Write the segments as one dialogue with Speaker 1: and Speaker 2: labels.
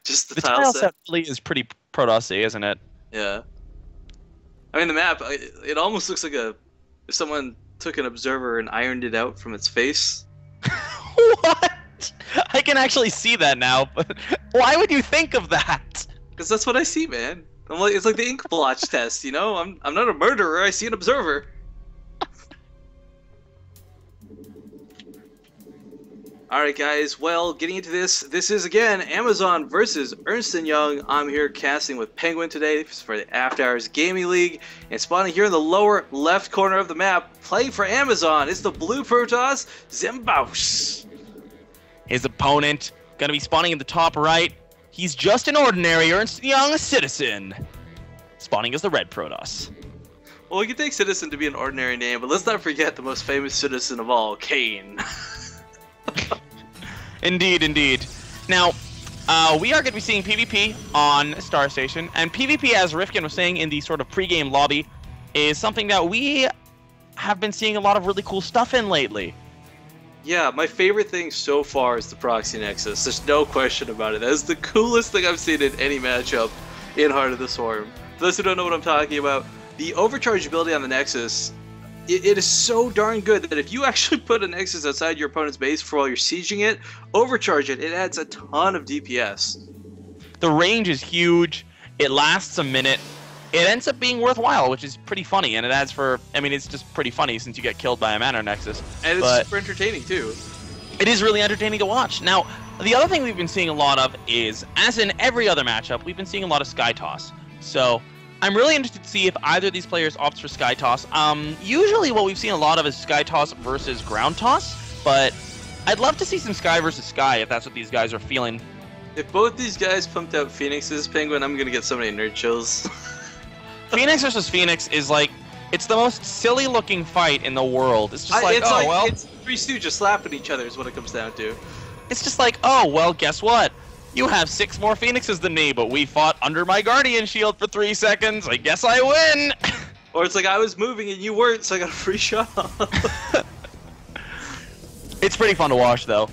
Speaker 1: Just the
Speaker 2: The
Speaker 1: tile
Speaker 2: tile
Speaker 1: set.
Speaker 2: set really is pretty Protossy, isn't it?
Speaker 1: Yeah. I mean, the map, it almost looks like if someone took an observer and ironed it out from its face.
Speaker 2: What? I can actually see that now, but why would you think of that?
Speaker 1: Because that's what I see, man. I'm like, it's like the ink blotch test, you know? I'm not a murderer, I see an observer. Alright, guys, well, getting into this is again Amazon versus Ernst & Young. I'm here casting with Penguin today for the After Hours Gaming League. And spawning here in the lower left corner of the map, playing for Amazon, is the blue Protoss, Zimbaus.
Speaker 2: His opponent, gonna be spawning in the top right. He's just an ordinary Ernst & Young citizen. Spawning as the red Protoss.
Speaker 1: Well, we can take Citizen to be an ordinary name, but let's not forget the most famous citizen of all, Kane.
Speaker 2: Indeed, indeed. Now, we are going to be seeing PvP on Star Station, and PvP, as Rifkin was saying in the sort of pre-game lobby, is something that we have been seeing a lot of really cool stuff in lately.
Speaker 1: Yeah, my favorite thing so far is the Proxy Nexus. There's no question about it. That is the coolest thing I've seen in any matchup in Heart of the Swarm. For those who don't know what I'm talking about, the overcharge ability on the Nexus, it is so darn good that if you actually put a Nexus outside your opponent's base for while you're sieging it, overcharge it, it adds a ton of DPS.
Speaker 2: The range is huge. It lasts a minute. It ends up being worthwhile, which is pretty funny, and it adds for... I mean, it's just pretty funny since you get killed by a Mana Nexus.
Speaker 1: And it's super entertaining, too.
Speaker 2: It is really entertaining to watch. Now, the other thing we've been seeing a lot of is, as in every other matchup, we've been seeing a lot of Sky Toss. So, I'm really interested to see if either of these players opts for Sky Toss. Usually what we've seen a lot of is Sky Toss versus Ground Toss, but I'd love to see some Sky versus Sky if that's what these guys are feeling.
Speaker 1: If both these guys pumped out Phoenix's, Penguin, I'm gonna get so many nerd chills.
Speaker 2: Phoenix versus Phoenix is like, it's the most silly looking fight in the world. It's just
Speaker 1: it's Three Stooges slapping each other is what it comes down to.
Speaker 2: It's just like, oh, well, guess what? You have 6 more Phoenixes than me, but we fought under my Guardian Shield for 3 seconds. I guess I win!
Speaker 1: Or it's like I was moving and you weren't, so I got a free shot.
Speaker 2: It's pretty fun to watch, though.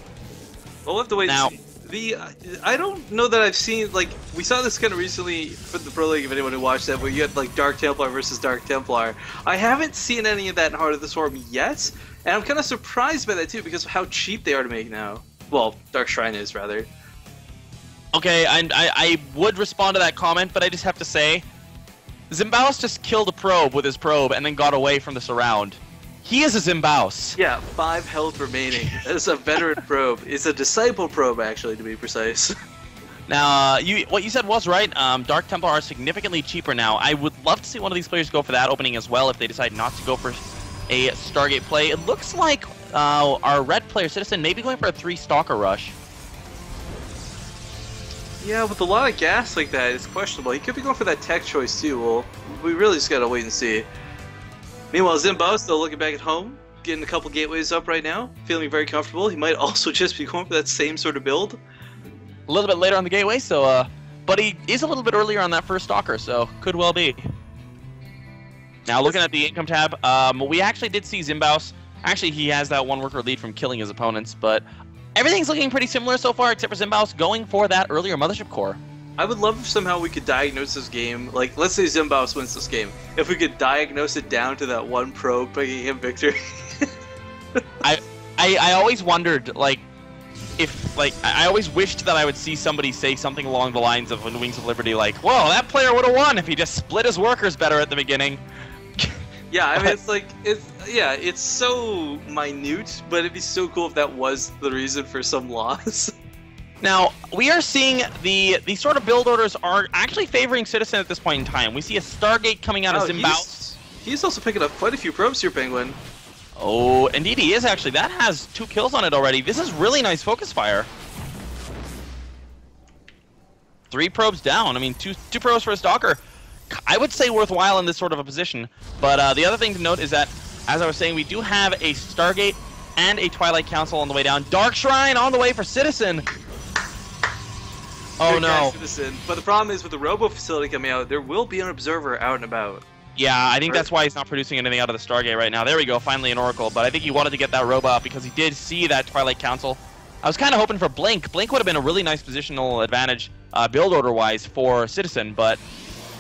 Speaker 1: We'll have to wait
Speaker 2: now,
Speaker 1: and see. I don't know that I've seen, like, we saw this kind of recently for the Pro League, if anyone who watched that, where you had, like, Dark Templar versus Dark Templar. I haven't seen any of that in Heart of the Swarm yet, and I'm kind of surprised by that, too, because of how cheap they are to make now. Well, Dark Shrine is, rather.
Speaker 2: Okay, I would respond to that comment, but I just have to say, Zimbaus just killed a probe with his probe and then got away from the surround. He is a Zimbaus.
Speaker 1: Yeah, 5 health remaining. That is a veteran probe. It's a disciple probe, actually, to be precise.
Speaker 2: Now, what you said was right. Dark Templar are significantly cheaper now. I would love to see one of these players go for that opening as well if they decide not to go for a Stargate play. It looks like our red player, Citizen, may be going for a 3 Stalker rush.
Speaker 1: Yeah, with a lot of gas like that, it's questionable. He could be going for that tech choice too. Well, we really just gotta wait and see. Meanwhile, Zimbaus, still looking back at home, getting a couple gateways up right now, feeling very comfortable. He might also just be going for that same sort of build.
Speaker 2: A little bit later on the gateway, so but he is a little bit earlier on that first Stalker, so could well be. Now, looking at the income tab, we actually did see Zimbaus. Actually, he has that 1 worker lead from killing his opponents, but everything's looking pretty similar so far, except for Zimbaus going for that earlier Mothership Core.
Speaker 1: I would love if somehow we could diagnose this game. Like, let's say Zimbaus wins this game. If we could diagnose it down to that 1 probe, bringing him victory.
Speaker 2: I always wondered, like, if, like, I always wished that I would see somebody say something along the lines of in Wings of Liberty, like, well, that player would have won if he just split his workers better at the beginning.
Speaker 1: Yeah, I mean, it's like, it's so minute, but it'd be so cool if that was the reason for some loss.
Speaker 2: Now, we are seeing the sort of build orders are actually favoring Citizen at this point in time. We see a Stargate coming out of Zimbaus.
Speaker 1: He's also picking up quite a few probes here, Penguin.
Speaker 2: Oh, indeed he is, actually. That has 2 kills on it already. This is really nice focus fire. 3 probes down. I mean, two probes for a Stalker. I would say worthwhile in this sort of a position. But the other thing to note is that, as I was saying, we do have a Stargate and a Twilight Council on the way down. Dark Shrine on the way for Citizen. Oh no.
Speaker 1: Citizen. But the problem is with the Robo facility coming out, there will be an observer out and about.
Speaker 2: Yeah, I think that's why he's not producing anything out of the Stargate right now. There we go, finally an Oracle. But I think he wanted to get that Robo out because he did see that Twilight Council. I was kind of hoping for Blink. Blink would have been a really nice positional advantage build order-wise for Citizen, but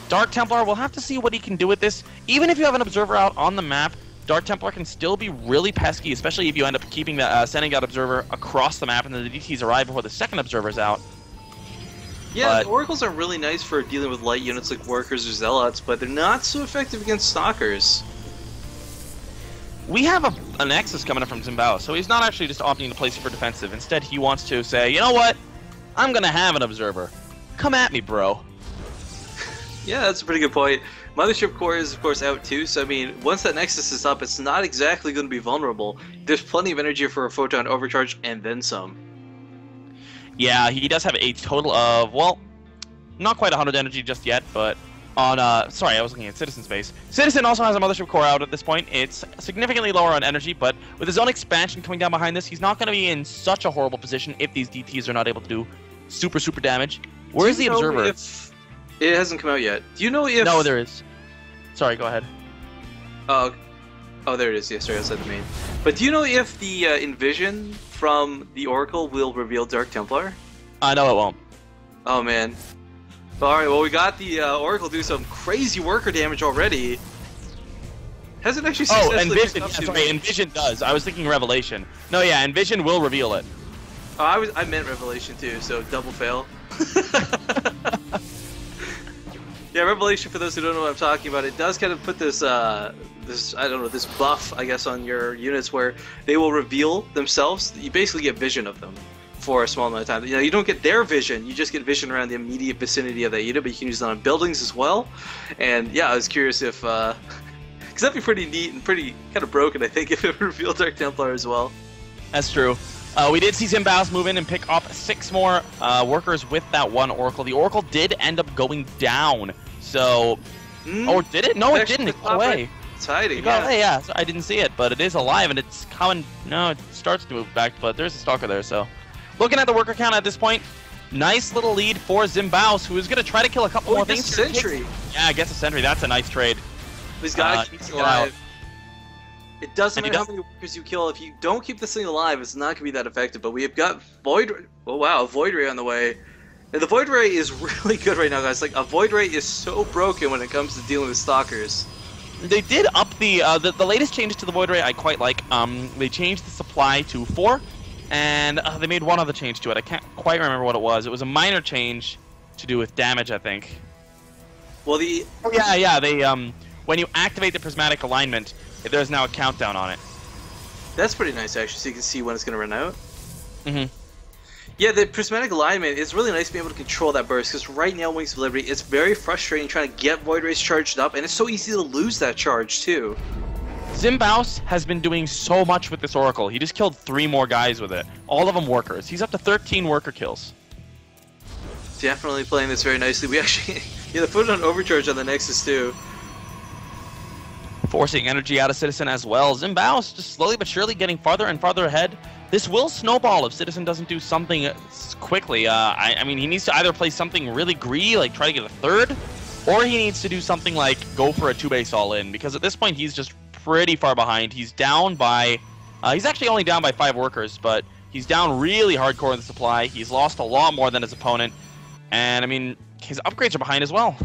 Speaker 2: Dark Templar, we'll have to see what he can do with this. Even if you have an Observer out on the map, Dark Templar can still be really pesky, especially if you end up keeping the sending that Observer across the map and then the DTs arrive before the second Observer's out.
Speaker 1: Yeah,
Speaker 2: But
Speaker 1: the Oracles are really nice for dealing with light units like Workers or Zealots, but they're not so effective against Stalkers.
Speaker 2: we have a Nexus coming up from Zimbao, so he's not actually just opting to play super defensive. Instead, he wants to say, you know what? I'm going to have an Observer. Come at me, bro.
Speaker 1: Yeah, that's a pretty good point. Mothership Core is, of course, out too, so I mean, once that Nexus is up, it's not exactly going to be vulnerable. There's plenty of energy for a Photon Overcharge and then some.
Speaker 2: Yeah, he does have a total of, well, not quite 100 energy just yet, but on, sorry, I was looking at Citizen Space. Citizen also has a Mothership Core out at this point. It's significantly lower on energy, but with his own expansion coming down behind this, he's not going to be in such a horrible position if these DTs are not able to do super damage. Where's the Observer?
Speaker 1: It hasn't come out yet. Do you know if...
Speaker 2: No, there is. Sorry, go ahead.
Speaker 1: Oh, there it is. Yeah, sorry, outside the main. But do you know if the Envision from the Oracle will reveal Dark Templar?
Speaker 2: No, it won't.
Speaker 1: Oh, man. Alright, well, we got the Oracle do some crazy worker damage already. Hasn't actually successfully
Speaker 2: Envision. Yeah, sorry, Envision does. I was thinking Revelation. No, yeah, Envision will reveal it.
Speaker 1: Oh, I meant Revelation too, so double fail. Yeah, Revelation, for those who don't know what I'm talking about, it does kind of put this, this buff, I guess, on your units where they will reveal themselves. You basically get vision of them for a small amount of time. You know, you don't get their vision, you just get vision around the immediate vicinity of that unit, but you can use that on buildings as well. And yeah, I was curious if, because that'd be pretty neat and pretty kind of broken, I think, if it revealed Dark Templar as well.
Speaker 2: That's true. We did see Zimbaos move in and pick up 6 more workers with that one Oracle. The Oracle did end up going down, so... Or did it? No, it didn't. It got away.
Speaker 1: It's hiding,
Speaker 2: It got away, yeah. So I didn't see it, but it is alive, and it's coming... No, it starts to move back, but there's a Stalker there, so... Looking at the worker count at this point, nice little lead for Zimbaos, who is going to try to kill a couple more things.
Speaker 1: Sentry.
Speaker 2: Yeah, gets a Sentry. That's a nice trade.
Speaker 1: He's got to keep it alive. It doesn't matter how many workers you kill. If you don't keep this thing alive, it's not going to be that effective. But we have got Void... Oh, wow, Void Ray on the way. And the Void Ray is really good right now, guys. Like, a Void Ray is so broken when it comes to dealing with Stalkers.
Speaker 2: They did up the latest changes to the Void Ray I quite like. They changed the supply to 4, and they made one other change to it. I can't quite remember what it was. It was a minor change to do with damage, I think.
Speaker 1: Well, the...
Speaker 2: Oh, yeah, they, when you activate the prismatic alignment, there's now a countdown on it.
Speaker 1: That's pretty nice, actually, so you can see when it's going to run out.
Speaker 2: Mm-hmm.
Speaker 1: Yeah, the prismatic alignment is really nice to be able to control that burst, because right now, Wings of Liberty, it's very frustrating trying to get Void Rays charged up, and it's so easy to lose that charge, too.
Speaker 2: Zimbaos has been doing so much with this Oracle. He just killed 3 more guys with it. All of them workers. He's up to 13 worker kills.
Speaker 1: Definitely playing this very nicely. We actually... yeah, the Photon Overcharge on the Nexus, too.
Speaker 2: Forcing energy out of Citizen as well. Zimbaos just slowly but surely getting farther and farther ahead. This will snowball if Citizen doesn't do something quickly. I mean, he needs to either play something really greedy, like try to get a 3rd, or he needs to do something like go for a 2-base all-in, because at this point he's just pretty far behind. He's down by... he's actually only down by 5 workers, but he's down really hardcore in the supply. He's lost a lot more than his opponent, and I mean, his upgrades are behind as well.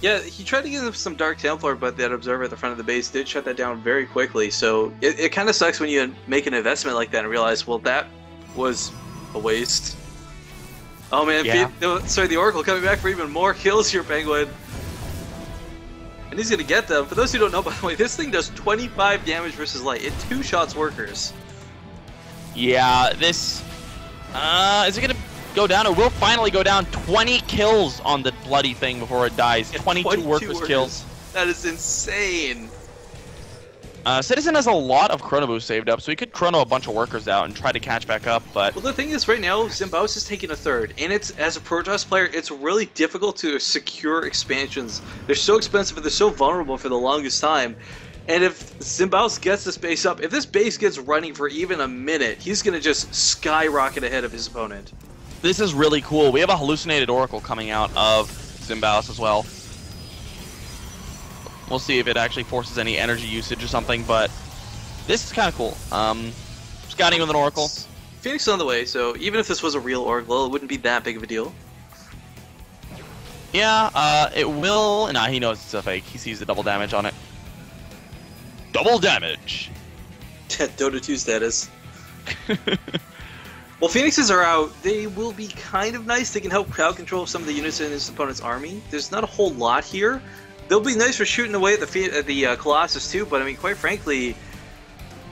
Speaker 1: Yeah, he tried to give him some Dark Templar, but that Observer at the front of the base did shut that down very quickly. So it kind of sucks when you make an investment like that and realize, well, that was a waste. Oh man,
Speaker 2: yeah.
Speaker 1: Sorry, the Oracle coming back for even more kills here, Penguin. And he's going to get them. For those who don't know, by the way, this thing does 25 damage versus light. It 2-shots workers.
Speaker 2: Yeah, this... is it going to go down? It will finally go down. 20 kills on the bloody thing before it dies. 22 workers kills.
Speaker 1: That is insane.
Speaker 2: Citizen has a lot of Chrono Boost saved up, so he could Chrono a bunch of workers out and try to catch back up, but...
Speaker 1: Well, the thing is, right now, Zimbaos is taking a 3rd, and it's, as a Protoss player, it's really difficult to secure expansions. They're so expensive, and they're so vulnerable for the longest time. And if Zimbaos gets this base up, if this base gets running for even a minute, he's going to just skyrocket ahead of his opponent.
Speaker 2: This is really cool. We have a hallucinated Oracle coming out of Zimbaos as well. We'll see if it actually forces any energy usage or something, but this is kind of cool. Scouting with an Oracle.
Speaker 1: Phoenix is on the way, so even if this was a real Oracle, it wouldn't be that big of a deal.
Speaker 2: Yeah, it will. Nah, he knows it's a fake. He sees the double damage on it. Double damage!
Speaker 1: Dota 2 status. Well, Phoenixes are out. They will be kind of nice. They can help crowd control some of the units in his opponent's army. There's not a whole lot here. They'll be nice for shooting away at the Colossus too, but I mean, quite frankly,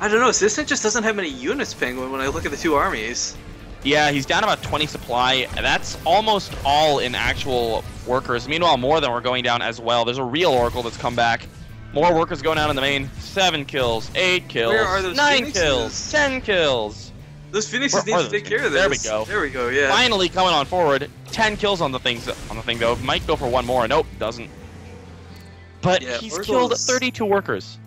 Speaker 1: I don't know. Citizen just doesn't have many units, Penguin, when I look at the two armies.
Speaker 2: Yeah, he's down about 20 supply. That's almost all in actual workers. Meanwhile, more than we're going down as well. There's a real Oracle that's come back. More workers going down in the main. 7 kills, 8 kills,
Speaker 1: Where are those
Speaker 2: 9
Speaker 1: Phoenixes?
Speaker 2: kills, 10 kills.
Speaker 1: Those Phoenixes need to take care of this.
Speaker 2: There we go.
Speaker 1: There we go, yeah.
Speaker 2: Finally coming on forward. 10 kills on the thing though. Might go for one more. Nope, doesn't. But
Speaker 1: Yeah,
Speaker 2: he's
Speaker 1: Oracle's-
Speaker 2: killed 32 workers.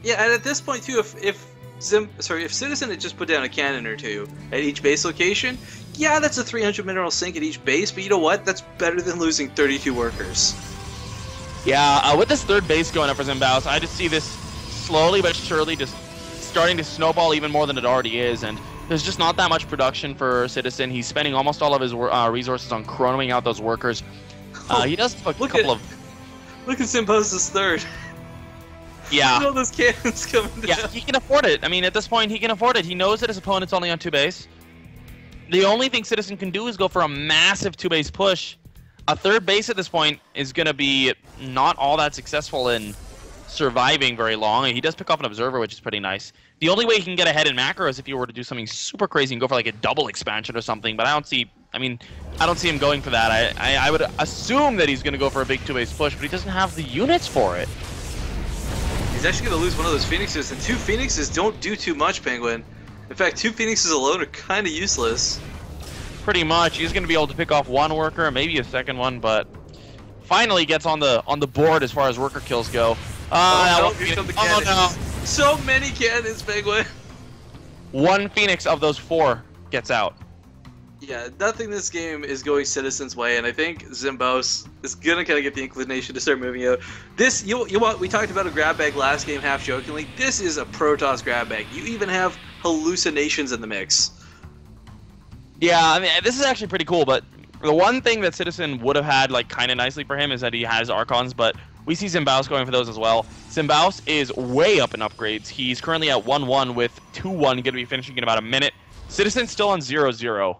Speaker 1: Yeah, and at this point too, if Citizen had just put down a cannon or two at each base location, yeah, that's a 300 mineral sink at each base, but you know what? That's better than losing 32 workers.
Speaker 2: Yeah, with this third base going up for Zimbaos, I just see this slowly but surely just starting to snowball even more than it already is, and there's just not that much production for Citizen. He's spending almost all of his resources on chronoing out those workers. He does have a couple of...
Speaker 1: Look at Simposis third.
Speaker 2: Yeah.
Speaker 1: Look at all those cannons coming down.
Speaker 2: Yeah, he can afford it. I mean, at this point, he can afford it. He knows that his opponent's only on 2 base. The only thing Citizen can do is go for a massive 2 base push. A third base at this point is going to be not all that successful in surviving very long. He does pick up an Observer, which is pretty nice. The only way he can get ahead in macro is if he were to do something super crazy and go for like a double expansion or something, but I don't see him going for that. I would assume that he's going to go for a big 2 base push, but he doesn't have the units for it.
Speaker 1: He's actually going to lose one of those Phoenixes, and 2 Phoenixes don't do too much, Penguin. In fact, 2 Phoenixes alone are kind of useless.
Speaker 2: Pretty much. He's going to be able to pick off one worker, maybe a second one, but finally gets on the board as far as worker kills go.
Speaker 1: Here come the cannons.
Speaker 2: No.
Speaker 1: So many cannons, Penguin.
Speaker 2: 1 Phoenix of those 4 gets out.
Speaker 1: Yeah, nothing in this game is going Citizen's way, and I think Zimbaos is gonna kind of get the inclination to start moving out. This, you want? We talked about a grab bag last game, half jokingly. This is a Protoss grab bag. You even have hallucinations in the mix.
Speaker 2: Yeah, I mean, this is actually pretty cool, but the one thing that Citizen would have had, like, kind of nicely for him is that he has Archons, but we see Zimbaos going for those as well. Zimbaos is way up in upgrades. He's currently at 1-1 with 2-1, going to be finishing in about a minute. Citizen's still on 0-0.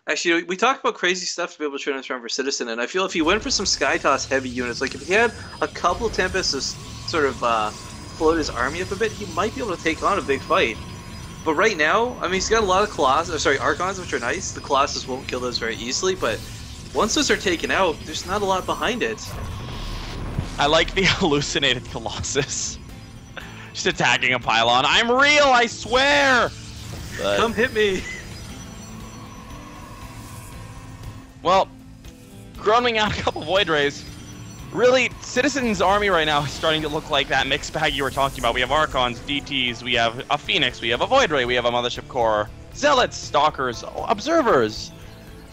Speaker 1: Actually, we talked about crazy stuff to be able to transform for Citizen, and I feel if he went for some Skytoss heavy units, like if he had a couple Tempests to sort of float his army up a bit, he might be able to take on a big fight. But right now, I mean, he's got a lot of Archons, which are nice. The Colossus won't kill those very easily, but once those are taken out, there's not a lot behind it.
Speaker 2: I like the hallucinated Colossus. Just attacking a pylon. I'm real, I swear! But,
Speaker 1: Come hit me!
Speaker 2: well, chronoing out a couple Void Rays. Really, Citizen's army right now is starting to look like that mixed bag you were talking about. We have Archons, DTs, we have a Phoenix, we have a Void Ray, we have a Mothership Core, Zealots, Stalkers, Observers,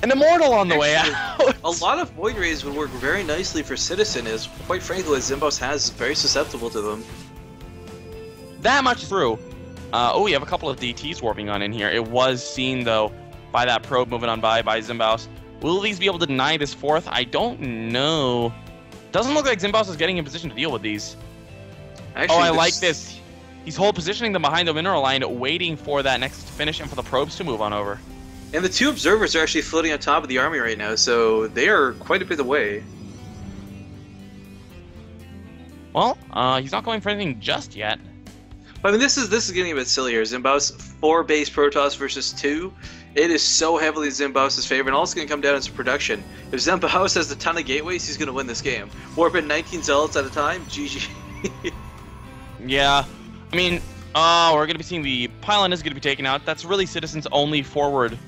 Speaker 2: an Immortal on the way out.
Speaker 1: A lot of Void Rays would work very nicely for Citizen, as quite frankly, what Zimbaos has is very susceptible to them.
Speaker 2: That much through. Oh, we have a couple of DTs warping on in here. It was seen, though, by that probe moving on by Zimbaos. Will these be able to deny this 4th? I don't know. Doesn't look like Zimbaos is getting in position to deal with these.
Speaker 1: Actually,
Speaker 2: oh, I like this. He's positioning them behind the mineral line, waiting for that next finish and for the probes to move on over.
Speaker 1: And the 2 Observers are actually floating on top of the army right now, so they are quite a bit away.
Speaker 2: Well, he's not going for anything just yet.
Speaker 1: But I mean, this is getting a bit sillier. Zimbaos 4 base Protoss versus 2. It is so heavily Zimbaos' favor, and all it's going to come down to is If Zimbaos has a ton of gateways, he's going to win this game. Warp in 19 Zealots at a time, GG.
Speaker 2: Yeah, I mean, we're going to be seeing the pylon is going to be taken out. That's really Citizen's only forward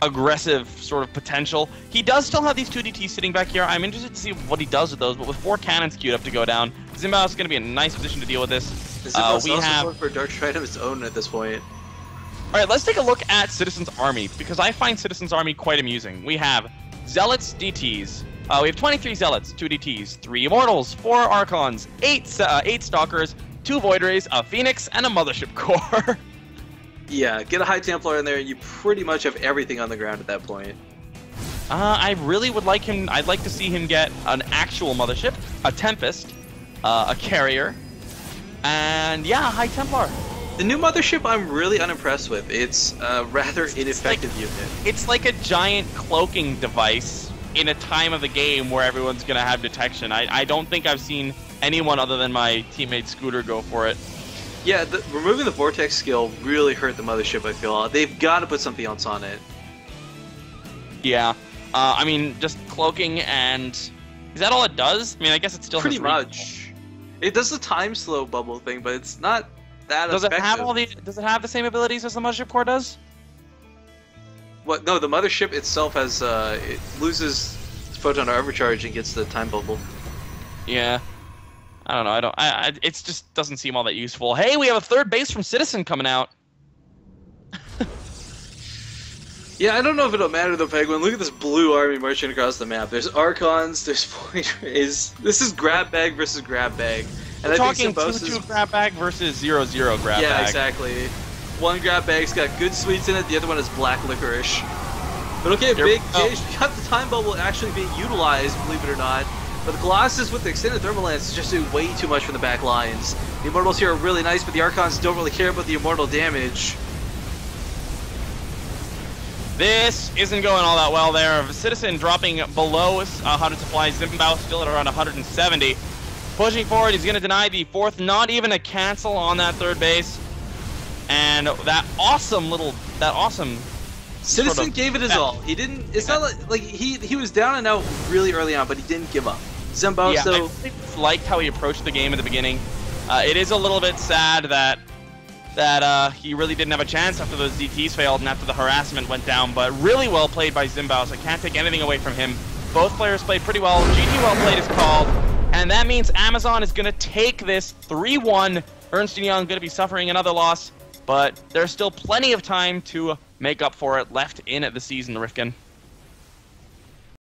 Speaker 2: aggressive sort of potential. He does still have these 2 DTs sitting back here. I'm interested to see what he does with those, but with 4 cannons queued up to go down, Zimbaos is going to be in a nice position to deal with this.
Speaker 1: Zimbaos also going for a Dark Stride of its own at this point.
Speaker 2: Alright, let's take a look at Citizen's army, because I find Citizen's army quite amusing. We have Zealots, DTs. We have 23 Zealots, 2 DTs, 3 Immortals, 4 Archons, 8 Stalkers, 2 Void Rays, a Phoenix, and a Mothership Core.
Speaker 1: Yeah, get a High Templar in there, and you pretty much have everything on the ground at that point.
Speaker 2: I really would like him. I'd like to see him get an actual mothership, a Tempest, a carrier, and yeah, a High Templar.
Speaker 1: The new mothership I'm really unimpressed with. It's a rather ineffective unit.
Speaker 2: It's like a giant cloaking device in a time of the game where everyone's going to have detection. I don't think I've seen anyone other than my teammate Scooter go for it.
Speaker 1: Yeah, removing the Vortex skill really hurt the mothership, I feel. They've got to put something else on it.
Speaker 2: Yeah. I mean, just cloaking and... Is that all it does? I mean, I guess it still
Speaker 1: Pretty
Speaker 2: has
Speaker 1: much. It does the time slow bubble thing, but it's not that effective.
Speaker 2: Does it have the same abilities as the mothership core does?
Speaker 1: What? No, the mothership itself has it loses photon overcharge and gets the time bubble.
Speaker 2: Yeah. I don't know. It just doesn't seem all that useful. Hey, we have a third base from Citizen coming out.
Speaker 1: Yeah, I don't know if it'll matter though, Penguin. Look at this blue army marching across the map. There's Archons, there's Pointers. This is grab bag versus grab bag. And
Speaker 2: We're talking 2-2 grab bag versus 0-0 grab bag.
Speaker 1: Yeah, exactly. One grab bag's got good sweets in it, the other one is black licorice. But okay, Big Gage, you got the time bubble actually being utilized, believe it or not. But the Colossus with the extended thermal lance is just doing way too much for the back lines. The Immortals here are really nice, but the Archons don't really care about the Immortal damage.
Speaker 2: This isn't going all that well there. Citizen dropping below 100 supplies. Zimbao still at around 170. Pushing forward, he's going to deny the fourth. Not even a cancel on that third base. And that awesome...
Speaker 1: Citizen gave it his all. He didn't... It's not like he was down and out really early on, but he didn't give up. Zimbao,
Speaker 2: yeah,
Speaker 1: so...
Speaker 2: I liked how he approached the game at the beginning. It is a little bit sad that he really didn't have a chance after those DTs failed and after the harassment went down, but really well played by Zimbao, so I can't take anything away from him. Both players played pretty well. GG well played is called, and that means Amazon is going to take this 3-1. Ernst and Young going to be suffering another loss, but there's still plenty of time to make up for it left in the season, Rifkin.